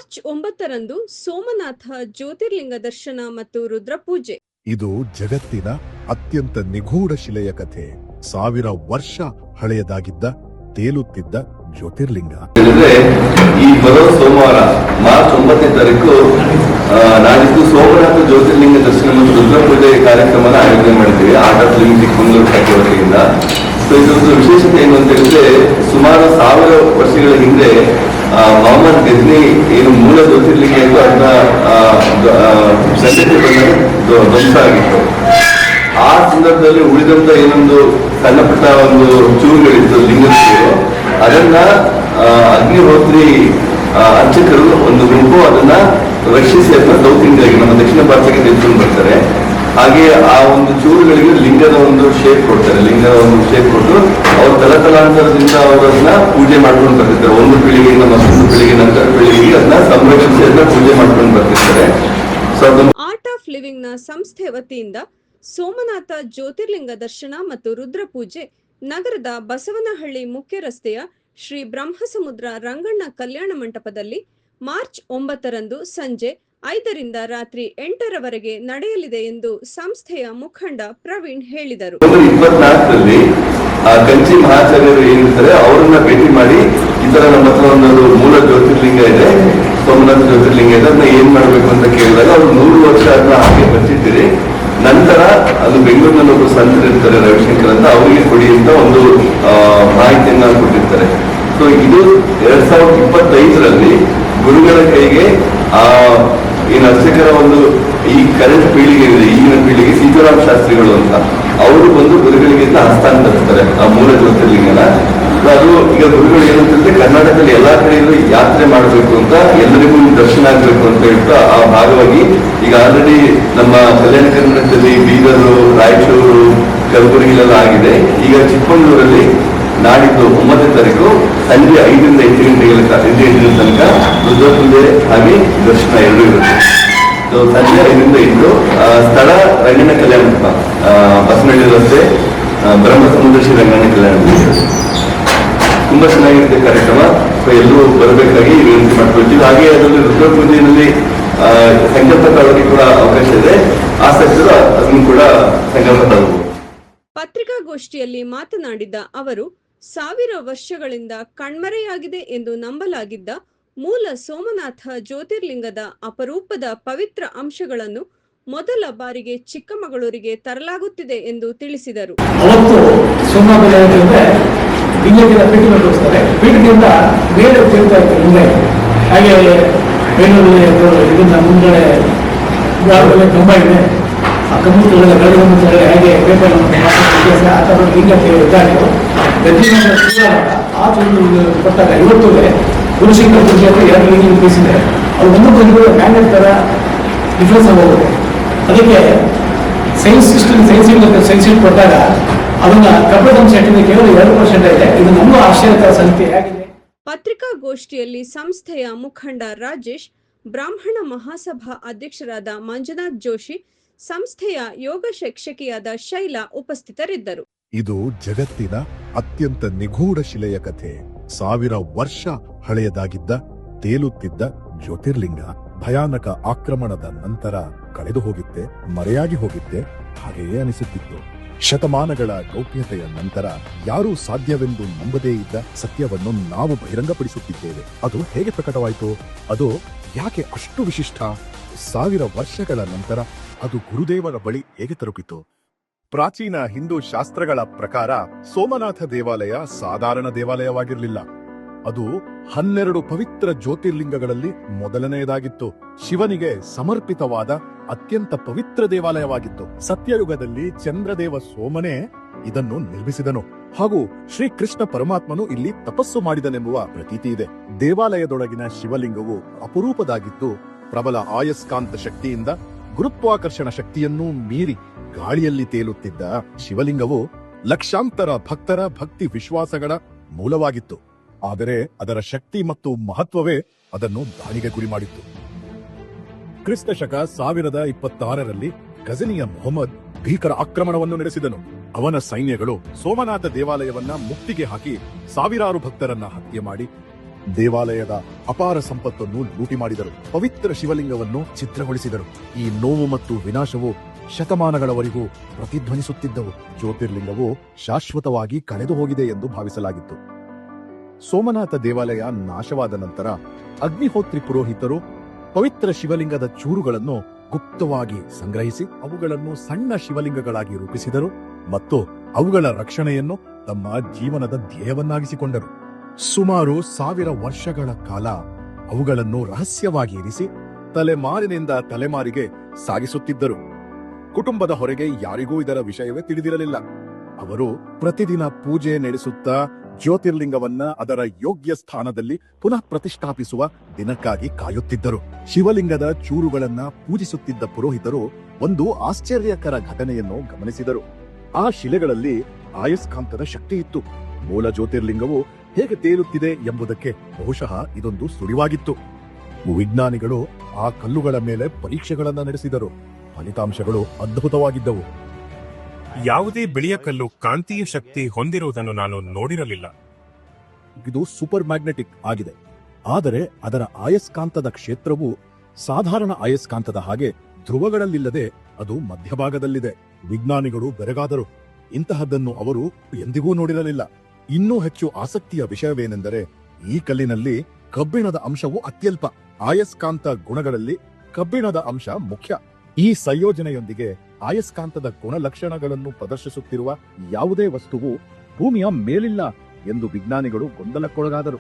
March 9ರಂದು Somnath ಜ್ಯೋತಿರ್ಲಿಂಗ ದರ್ಶನ ಮತ್ತು ರುದ್ರಪೂಜೆ. ಇದು ಜಗತ್ತಿನ ಅತ್ಯಂತ ನಿಗೂಢ ಶಿಲೆಯ ಕಥೆ. 1000 ವರ್ಷ ಹಳೆಯದಾಗಿದ್ದ ತೇಲುತ್ತಿದ್ದ ಜ್ಯೋತಿರ್ಲಿಂಗ. ಈ ಬರೋ ಸೋಮವಾರ ಮಾರ್ಚ್ 9ನೇ ತಾರೀಕು ನಾಡಿದ್ದು ಸೋಮನಾಥ ಜ್ಯೋತಿರ್ಲಿಂಗ ದರ್ಶನ ಮತ್ತು ರುದ್ರಪೂಜೆ ಕಾರ್ಯಕ್ರಮನ ಆಯೋಜನೆ ಮಾಡಿದ್ದೀವಿ. ಆರ್ಟ್ ಆಫ್ ಲಿವಿಂಗ್ ಚಿಕ್ಕಮಗಳೂರು ಶಾಖೆ ವತಿಯಿಂದ. ಇದೊಂದು ವಿಶೇಷತೆ ಏನು ಅಂತ ಹೇಳಿದ್ರೆ, ಸುಮಾರು 1000 ವರ್ಷಗಳ ಹಿಂದೆ ಮೊಹಮ್ಮದ್ ಘಜ್ನಿ ಏನು ಮೂಲ ಜ್ಯೋತಿರ್ಲಿಂಗ ಇತ್ತು ಅದನ್ನ ಸಂಗತಿ ಬಂದಾಗ ಧ್ವಂಸ ಆಗಿತ್ತು. ಆ ಸಂದರ್ಭದಲ್ಲಿ ಉಳಿದಂತ ಏನೊಂದು ಸಣ್ಣ ಪುಟ್ಟ ಒಂದು ಚೂರುಗಳಿತ್ತು ಲಿಂಗಗಳು, ಅದನ್ನ ಅಗ್ನಿಹೋತ್ರಿ ಅರ್ಚಕರು ಒಂದು ಗುಂಪು ಅದನ್ನ ರಕ್ಷಿಸಿ ಅದನ್ನ ಸೌತ್ ಇಂಡಿಯಾಗೆ ನಮ್ಮ ದಕ್ಷಿಣ ಭಾರತಕ್ಕೆ ತೆಗೆದುಕೊಂಡು ಬರ್ತಾರೆ. ಹಾಗೆ ಆ ಒಂದು ಚೂರುಗಳಿಗೆ ಲಿಂಗದ ಒಂದು ಶೇಪ್ ಕೊಡ್ತಾರೆ. ಲಿಂಗದ ಒಂದು ಶೇಪ್ ಕೊಟ್ಟು ಅವ್ರ ತಲತಲಾಂತರದಿಂದ ಅವರನ್ನ ಪೂಜೆ ಮಾಡ್ಕೊಂಡು ಬರ್ತಿರ್ತಾರೆ. ಒಂದು ಪೀಳಿಗೆಯಿಂದ ಮತ್ತೊಂದು ಪೀಳಿಗೆ, ನಂತರ ಪೀಳಿಗೆಗೆ ಅದನ್ನ ಸಂರಕ್ಷಿಸಿ ಅದನ್ನ ಪೂಜೆ ಮಾಡ್ಕೊಂಡು ಬರ್ತಿರ್ತಾರೆ. ಆರ್ಟ್ ಆಫ್ ಲಿವಿಂಗ್ ನ ಸಂಸ್ಥೆ ವತಿಯಿಂದ ಸೋಮನಾಥ ಜ್ಯೋತಿರ್ಲಿಂಗ ದರ್ಶನ ಮತ್ತು ರುದ್ರಪೂಜೆ ನಗರದ ಬಸವನಹಳ್ಳಿ ಮುಖ್ಯ ರಸ್ತೆಯ ಶ್ರೀ ಬ್ರಹ್ಮಸಮುದ್ರ ರಂಗಣ್ಣ ಕಲ್ಯಾಣ ಮಂಟಪದಲ್ಲಿ ಮಾರ್ಚ್ 9ರಂದು ಸಂಜೆ 5ರಿಂದ ರಾತ್ರಿ 8ರವರೆಗೆ ನಡೆಯಲಿದೆ ಎಂದು ಸಂಸ್ಥೆಯ ಮುಖಂಡ ಪ್ರವೀಣ್ ಹೇಳಿದರು. 24ರಲ್ಲಿ ಕಂಚಿ ಮಹಾಚಾರ್ಯರು ಏನಿರ್ತಾರೆ ಅವರನ್ನ ಭೇಟಿ ಮಾಡಿ, ಈ ತರ ನಮ್ಮ ಹತ್ರ ಒಂದು ಮೂಲ ಜ್ಯೋತಿರ್ಲಿಂಗ ಇದೆ, ಸೋಮನಾಥ ಜ್ಯೋತಿರ್ಲಿಂಗ ಇದೆ, ಅದನ್ನ ಏನ್ ಮಾಡ್ಬೇಕು ಅಂತ ಕೇಳಿದಾಗ ಅವ್ರು 100 ವರ್ಷ ಅದನ್ನ ಹಾಗೆ ಬಚ್ಚಿದ್ದೀರಿ. ನಂತರ ಅದು ಬೆಂಗಳೂರಿನಲ್ಲಿ ಒಬ್ಬರು ಸಂತರು ಇರ್ತಾರೆ, ರವಿಶಂಕರ್ ಅಂತ, ಅವರಿಗೆ ಕೊಡಿ ಅಂತ ಒಂದು ಮಾಹಿತಿಯನ್ನ ಕೊಟ್ಟಿರ್ತಾರೆ. ಸೊ ಇದು 2025ರಲ್ಲಿ ಗುರುಗಳ ಕೈಗೆ ಏನು ಅರ್ಚಕರ ಒಂದು ಈ ಕರೆಂಟ್ ಪೀಳಿಗೆ ಇದೆ, ಈಗಿನ ಪೀಳಿಗೆ ಸೀತಾರಾಮ್ ಶಾಸ್ತ್ರಿಗಳು ಅಂತ ಅವರು ಬಂದು ಗುರುಗಳಿಗೆ ಹಸ್ತಾಂತರಿಸ್ತಾರೆ ಆ ಮೂಲ ಜ್ಯೋತಿರ್ಲಿಂಗನ. ಅದು ಈಗ ಗುರುಗಳು ಏನಂತಂದ್ರೆ ಕರ್ನಾಟಕದಲ್ಲಿ ಎಲ್ಲಾ ಕಡೆಯಲ್ಲೂ ಯಾತ್ರೆ ಮಾಡಬೇಕು ಅಂತ, ಎಲ್ಲರಿಗೂ ದರ್ಶನ ಆಗ್ಬೇಕು ಅಂತ ಹೇಳ್ತಾ ಆ ಭಾಗವಾಗಿ ಈಗ ಆಲ್ರೆಡಿ ನಮ್ಮ ಕಲ್ಯಾಣ ಕರ್ನಾಟಕದಲ್ಲಿ ಬೀದರು, ರಾಯಚೂರು, ಕಲಬುರಗಿಲೆಲ್ಲ ಆಗಿದೆ. ಈಗ ಚಿಕ್ಕಮಗಳೂರಲ್ಲಿ ನಾಡಿದ್ದು 9ನೇ ತಾರೀಕು ಸಂಜೆ 5ರಿಂದ 8 ಗಂಟೆಗಳ ತನಕ ರುದ್ರಪೂಜೆ ಹಾಗೆ ದರ್ಶನ ಎರಡೂ ಇರುತ್ತೆ. ಸಂಜೆ 5ರಿಂದ 8 ಸ್ಥಳ ರಂಗಣ್ಣ ಕಲ್ಯಾಣ ಮಂಟಪ, ಬಸವನಹಳ್ಳಿ ರಸ್ತೆ, ಬ್ರಹ್ಮಸಮುದ್ರ ಶ್ರೀ ರಂಗಣ್ಣ ಕಲ್ಯಾಣ ಮಂಟಪ. ತುಂಬಾ ಚೆನ್ನಾಗಿರುತ್ತೆ ಕಾರ್ಯಕ್ರಮ. ಎಲ್ಲರೂ ಬರಬೇಕಾಗಿ ವಿನಂತಿ ಮಾಡ್ಕೊಳ್ತೀವಿ. ಹಾಗೆ ಅದರಲ್ಲಿ ರುದ್ರಪೂಜೆಯಲ್ಲಿ ಸಂಕಲ್ಪ ತಗೊಳ್ಳೋಕೆ ಕೂಡ ಅವಕಾಶ ಇದೆ. ಆಸಕ್ತರು ಅದನ್ನು ಕೂಡ ಸಂಕಲ್ಪ ತಗೋಬಹುದು. ಪತ್ರಿಕಾಗೋಷ್ಠಿಯಲ್ಲಿ ಮಾತನಾಡಿದ ಅವರು, 1000 ವರ್ಷಗಳಿಂದ ಕಣ್ಮರೆಯಾಗಿದೆ ಎಂದು ನಂಬಲಾಗಿದ್ದ ಮೂಲ ಸೋಮನಾಥ ಜ್ಯೋತಿರ್ಲಿಂಗದ ಅಪರೂಪದ ಪವಿತ್ರ ಅಂಶಗಳನ್ನು ಮೊದಲ ಬಾರಿಗೆ ಚಿಕ್ಕಮಗಳೂರಿಗೆ ತರಲಾಗುತ್ತಿದೆ ಎಂದು ತಿಳಿಸಿದರು. ಅವತ್ತು ಸೋಮನಾಥ ಲಿಂಗದಿಂದ ಪೀಠಿಗೆ ತೋರಿಸ್ತಾರೆ. ಪೀಠದಿಂದ ಬೇರೆ ತಿರುಗ್ತಾ ಇತ್ತು ಮುಂದೆ. ಹಾಗೆ ಬೇಲೂರು ಇದನ್ನ ಮುಂದೆ ಕಂಬ ಇದೆ, ಆ ಕಂಬುಗಳ ಗಡಿಗೆ ಹಾಗೆ ಪೇಪರ್ ಆ ಥರ ಲಿಂಗ ಇದ್ದಾಗಿತ್ತು. ಗದ್ದಿನ ಆ ಕೊಟ್ಟಾಗ ಇವತ್ತು ಗುರುಶಂಕರ ಪೂಜೆ ಅಂತ 2 ಲಿಂಗ ಬೀಸಿದೆ. ಅದು ಒಂದೊಂದು ಮ್ಯಾಗ್ನೆಟ್ ಥರ ಡಿಫ್ರೆನ್ಸ್ ಆಗೋಗುತ್ತೆ. ಅದಕ್ಕೆ ಸೈನ್ಸ್ ಸೈನ್ಸ್ ಕೊಟ್ಟಾಗ ಅದನ್ನ ಕಬ್ಬಿಣದ ಶೆಟ್ಟಿಂದ ಕೇವಲ 2% ಇದೆ. ಇದು ನಮ್ಮ ಆಶ್ಚರ್ಯಕರ ಸಂಖ್ಯೆಯಾಗಿದೆ. ಪತ್ರಿಕಾಗೋಷ್ಠಿಯಲ್ಲಿ ಸಂಸ್ಥೆಯ ಮುಖಂಡ ರಾಜೇಶ್, ಬ್ರಾಹ್ಮಣ ಮಹಾಸಭಾ ಅಧ್ಯಕ್ಷರಾದ ಮಂಜುನಾಥ್ ಜೋಶಿ, ಸಂಸ್ಥೆಯ ಯೋಗ ಶಿಕ್ಷಕಿಯಾದ ಶೈಲಾ ಉಪಸ್ಥಿತರಿದ್ದರು. ಇದು ಜಗತ್ತಿನ ಅತ್ಯಂತ ನಿಗೂಢ ಶಿಲೆಯ ಕಥೆ. 1000 ವರ್ಷ ಹಳೆಯದಾಗಿದ್ದ ತೇಲುತ್ತಿದ್ದ ಜ್ಯೋತಿರ್ಲಿಂಗ ಭಯಾನಕ ಆಕ್ರಮಣದ ನಂತರ ಕಳೆದು ಹೋಗಿತ್ತೆ, ಮರೆಯಾಗಿ ಹೋಗಿತ್ತೆ, ಹಾಗೆಯೇ ಅನಿಸುತ್ತಿತ್ತು. ಶತಮಾನಗಳ ಗೌಪ್ಯತೆಯ ನಂತರ ಯಾರೂ ಸಾಧ್ಯವೆಂದು ನಂಬದೇ ಇದ್ದ ಸತ್ಯವನ್ನು ನಾವು ಬಹಿರಂಗಪಡಿಸುತ್ತಿದ್ದೇವೆ. ಅದು ಹೇಗೆ ಪ್ರಕಟವಾಯಿತು? ಅದು ಯಾಕೆ ಅಷ್ಟು ವಿಶಿಷ್ಟ? 1000 ವರ್ಷಗಳ ನಂತರ ಅದು ಗುರುದೇವರ ಬಳಿ ಹೇಗೆ ತಲುಪಿತು? ಪ್ರಾಚೀನ ಹಿಂದೂ ಶಾಸ್ತ್ರಗಳ ಪ್ರಕಾರ ಸೋಮನಾಥ ದೇವಾಲಯ ಸಾಧಾರಣ ದೇವಾಲಯವಾಗಿರಲಿಲ್ಲ. ಅದು 12 ಪವಿತ್ರ ಜ್ಯೋತಿರ್ಲಿಂಗಗಳಲ್ಲಿ ಮೊದಲನೆಯದಾಗಿತ್ತು. ಶಿವನಿಗೆ ಸಮರ್ಪಿತವಾದ ಅತ್ಯಂತ ಪವಿತ್ರ ದೇವಾಲಯವಾಗಿತ್ತು. ಸತ್ಯಯುಗದಲ್ಲಿ ಚಂದ್ರದೇವ ಸೋಮನೇ ಇದನ್ನು ನಿರ್ಮಿಸಿದನು ಹಾಗೂ ಶ್ರೀಕೃಷ್ಣ ಪರಮಾತ್ಮನು ಇಲ್ಲಿ ತಪಸ್ಸು ಮಾಡಿದನೆಂಬುವ ಪ್ರತೀತಿ ಇದೆ. ದೇವಾಲಯದೊಳಗಿನ ಶಿವಲಿಂಗವು ಅಪರೂಪದಾಗಿದ್ದು, ಪ್ರಬಲ ಆಯಸ್ಕಾಂತ ಶಕ್ತಿಯಿಂದ ಗುರುತ್ವಾಕರ್ಷಣ ಶಕ್ತಿಯನ್ನೂ ಮೀರಿ ಗಾಳಿಯಲ್ಲಿ ತೇಲುತ್ತಿದ್ದ ಶಿವಲಿಂಗವು ಲಕ್ಷಾಂತರ ಭಕ್ತರ ಭಕ್ತಿ ವಿಶ್ವಾಸಗಳ ಮೂಲವಾಗಿತ್ತು. ಆದರೆ ಅದರ ಶಕ್ತಿ ಮತ್ತು ಮಹತ್ವವೇ ಅದನ್ನು ದಾಳಿಗೆ ಗುರಿ ಮಾಡಿತ್ತು. ಕ್ರಿಸ್ತ ಶಕ 1026ರಲ್ಲಿ ಗಜನಿಯ ಮೊಹಮ್ಮದ್ ಭೀಕರ ಆಕ್ರಮಣವನ್ನು ನಡೆಸಿದನು. ಅವನ ಸೈನ್ಯಗಳು ಸೋಮನಾಥ ದೇವಾಲಯವನ್ನ ಮುತ್ತಿಗೆ ಹಾಕಿ ಸಾವಿರಾರು ಭಕ್ತರನ್ನ ಹತ್ಯೆ ಮಾಡಿ ದೇವಾಲಯದ ಅಪಾರ ಸಂಪತ್ತನ್ನು ಲೂಟಿ ಮಾಡಿದರು. ಪವಿತ್ರ ಶಿವಲಿಂಗವನ್ನು ಛಿದ್ರಗೊಳಿಸಿದರು. ಈ ನೋವು ಮತ್ತು ವಿನಾಶವು ಶತಮಾನಗಳವರೆಗೂ ಪ್ರತಿಧ್ವನಿಸುತ್ತಿದ್ದವು. ಜ್ಯೋತಿರ್ಲಿಂಗವು ಶಾಶ್ವತವಾಗಿ ಕಳೆದು ಹೋಗಿದೆ ಎಂದು ಭಾವಿಸಲಾಗಿತ್ತು. ಸೋಮನಾಥ ದೇವಾಲಯ ನಾಶವಾದ ನಂತರ ಅಗ್ನಿಹೋತ್ರಿ ಪುರೋಹಿತರು ಪವಿತ್ರ ಶಿವಲಿಂಗದ ಚೂರುಗಳನ್ನು ಗುಪ್ತವಾಗಿ ಸಂಗ್ರಹಿಸಿ ಅವುಗಳನ್ನು ಸಣ್ಣ ಶಿವಲಿಂಗಗಳಾಗಿ ರೂಪಿಸಿದರು ಮತ್ತು ಅವುಗಳ ರಕ್ಷಣೆಯನ್ನು ತಮ್ಮ ಜೀವನದ ಧ್ಯೇಯವನ್ನಾಗಿಸಿಕೊಂಡರು. ಸುಮಾರು 1000 ವರ್ಷಗಳ ಕಾಲ ಅವುಗಳನ್ನು ರಹಸ್ಯವಾಗಿ ಇರಿಸಿ ತಲೆಮಾರಿನಿಂದ ತಲೆಮಾರಿಗೆ ಸಾಗಿಸುತ್ತಿದ್ದರು. ಕುಟುಂಬದ ಹೊರಗೆ ಯಾರಿಗೂ ಇದರ ವಿಷಯವೇ ತಿಳಿದಿರಲಿಲ್ಲ. ಅವರು ಪ್ರತಿದಿನ ಪೂಜೆ ನಡೆಸುತ್ತಾ ಜ್ಯೋತಿರ್ಲಿಂಗವನ್ನ ಅದರ ಯೋಗ್ಯ ಸ್ಥಾನದಲ್ಲಿ ಪುನಃ ಪ್ರತಿಷ್ಠಾಪಿಸುವ ದಿನಕ್ಕಾಗಿ ಕಾಯುತ್ತಿದ್ದರು. ಶಿವಲಿಂಗದ ಚೂರುಗಳನ್ನ ಪೂಜಿಸುತ್ತಿದ್ದ ಪುರೋಹಿತರು ಒಂದು ಆಶ್ಚರ್ಯಕರ ಘಟನೆಯನ್ನು ಗಮನಿಸಿದರು. ಆ ಶಿಲೆಗಳಲ್ಲಿ ಆಯಸ್ಕಾಂತದ ಶಕ್ತಿ ಇತ್ತು. ಮೂಲ ಜ್ಯೋತಿರ್ಲಿಂಗವು ಹೇಗೆ ತೇಲುತ್ತಿದೆ ಎಂಬುದಕ್ಕೆ ಬಹುಶಃ ಇದೊಂದು ಸುಳಿವಾಗಿತ್ತು. ವಿಜ್ಞಾನಿಗಳು ಆ ಕಲ್ಲುಗಳ ಮೇಲೆ ಪರೀಕ್ಷೆಗಳನ್ನು ನಡೆಸಿದರು. ಫಲಿತಾಂಶಗಳು ಅದ್ಭುತವಾಗಿದ್ದವು. ಯಾವುದೇ ಬಿಳಿಯ ಕಲ್ಲು ಕಾಂತೀಯ ಶಕ್ತಿ ಹೊಂದಿರುವುದನ್ನು ನಾನು ನೋಡಿರಲಿಲ್ಲ. ಇದು ಸೂಪರ್ ಮ್ಯಾಗ್ನೆಟಿಕ್ ಆಗಿದೆ, ಆದರೆ ಅದರ ಆಯಸ್ಕಾಂತದ ಕ್ಷೇತ್ರವು ಸಾಧಾರಣ ಆಯಸ್ಕಾಂತದ ಹಾಗೆ ಧ್ರುವಗಳಲ್ಲಿಲ್ಲದೆ ಅದು ಮಧ್ಯಭಾಗದಲ್ಲಿದೆ. ವಿಜ್ಞಾನಿಗಳು ಬೆರಗಾದರು. ಇಂತಹದ್ದನ್ನು ಅವರು ಎಂದಿಗೂ ನೋಡಿರಲಿಲ್ಲ. ಇನ್ನೂ ಹೆಚ್ಚು ಆಸಕ್ತಿಯ ವಿಷಯವೇನೆಂದರೆ ಈ ಕಲ್ಲಿನಲ್ಲಿ ಕಬ್ಬಿಣದ ಅಂಶವು ಅತ್ಯಲ್ಪ. ಆಯಸ್ಕಾಂತ ಗುಣಗಳಲ್ಲಿ ಕಬ್ಬಿಣದ ಅಂಶ ಮುಖ್ಯ. ಈ ಸಂಯೋಜನೆಯೊಂದಿಗೆ ಆಯಸ್ಕಾಂತದ ಗುಣಲಕ್ಷಣಗಳನ್ನು ಪ್ರದರ್ಶಿಸುತ್ತಿರುವ ಯಾವುದೇ ವಸ್ತುವು ಭೂಮಿಯ ಮೇಲಿಲ್ಲ ಎಂದು ವಿಜ್ಞಾನಿಗಳು ಗೊಂದಲಕ್ಕೊಳಗಾದರು.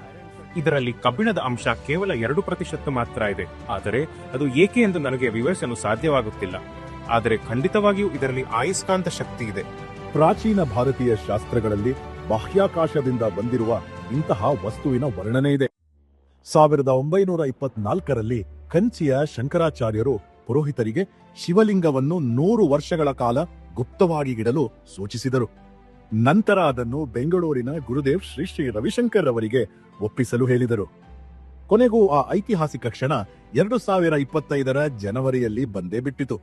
ಇದರಲ್ಲಿ ಕಬ್ಬಿಣದ ಅಂಶ ಕೇವಲ 2% ಮಾತ್ರ ಇದೆ. ಆದರೆ ಅದು ಏಕೆ ಎಂದು ನನಗೆ ವಿವರಿಸಲು ಸಾಧ್ಯವಾಗುತ್ತಿಲ್ಲ. ಆದರೆ ಖಂಡಿತವಾಗಿಯೂ ಇದರಲ್ಲಿ ಆಯಸ್ಕಾಂತ ಶಕ್ತಿ ಇದೆ. ಪ್ರಾಚೀನ ಭಾರತೀಯ ಶಾಸ್ತ್ರಗಳಲ್ಲಿ ಬಾಹ್ಯಾಕಾಶದಿಂದ ಬಂದಿರುವ ಇಂತಹ ವಸ್ತುವಿನ ವರ್ಣನೆ ಇದೆ. 1924ರಲ್ಲಿ ಕಂಚಿಯ ಶಂಕರಾಚಾರ್ಯರು ಪುರೋಹಿತರಿಗೆ ಶಿವಲಿಂಗವನ್ನು 100 ವರ್ಷಗಳ ಕಾಲ ಗುಪ್ತವಾಗಿ ಇಡಲು ಸೂಚಿಸಿದರು. ನಂತರ ಅದನ್ನು ಬೆಂಗಳೂರಿನ ಗುರುದೇವ್ ಶ್ರೀ ಶ್ರೀ ರವಿಶಂಕರ್ ಅವರಿಗೆ ಒಪ್ಪಿಸಲು ಹೇಳಿದರು. ಕೊನೆಗೂ ಆ ಐತಿಹಾಸಿಕ ಕ್ಷಣ 2025ರ ಜನವರಿಯಲ್ಲಿ ಬಂದೇ ಬಿಟ್ಟಿತು.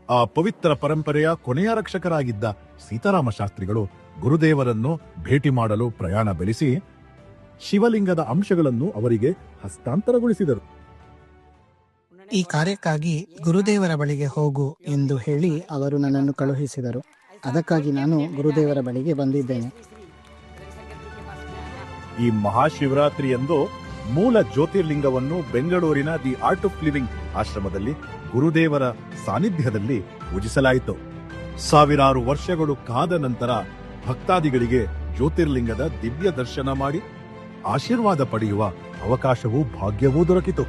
ಆ ಪವಿತ್ರ ಪರಂಪರೆಯ ಕೊನೆಯ ರಕ್ಷಕರಾಗಿದ್ದ ಸೀತಾರಾಮ ಶಾಸ್ತ್ರಿಗಳು ಗುರುದೇವರನ್ನು ಭೇಟಿ ಮಾಡಲು ಪ್ರಯಾಣ ಬೆಳೆಸಿ ಶಿವಲಿಂಗದ ಅಂಶಗಳನ್ನು ಅವರಿಗೆ ಹಸ್ತಾಂತರಗೊಳಿಸಿದರು. ಈ ಕಾರ್ಯಕ್ಕಾಗಿ ಗುರುದೇವರ ಬಳಿಗೆ ಹೋಗು ಎಂದು ಹೇಳಿ ಅವರು ನನ್ನನ್ನು ಕಳುಹಿಸಿದರು. ಅದಕ್ಕಾಗಿ ನಾನು ಗುರುದೇವರ ಬಳಿಗೆ ಬಂದಿದ್ದೇನೆ. ಈ ಮಹಾಶಿವರಾತ್ರಿಯಂದು ಮೂಲ ಜ್ಯೋತಿರ್ಲಿಂಗವನ್ನು ಬೆಂಗಳೂರಿನ ದಿ ಆರ್ಟ್ ಆಫ್ ಲಿವಿಂಗ್ ಆಶ್ರಮದಲ್ಲಿ ಗುರುದೇವರ ಸಾನ್ನಿಧ್ಯದಲ್ಲಿ ಪೂಜಿಸಲಾಯಿತು. ಸಾವಿರಾರು ವರ್ಷಗಳು ಕಾದ ನಂತರ ಭಕ್ತಾದಿಗಳಿಗೆ ಜ್ಯೋತಿರ್ಲಿಂಗದ ದಿವ್ಯ ದರ್ಶನ ಮಾಡಿ ಆಶೀರ್ವಾದ ಪಡೆಯುವ ಅವಕಾಶವೂ ಭಾಗ್ಯವೂ ದೊರಕಿತು.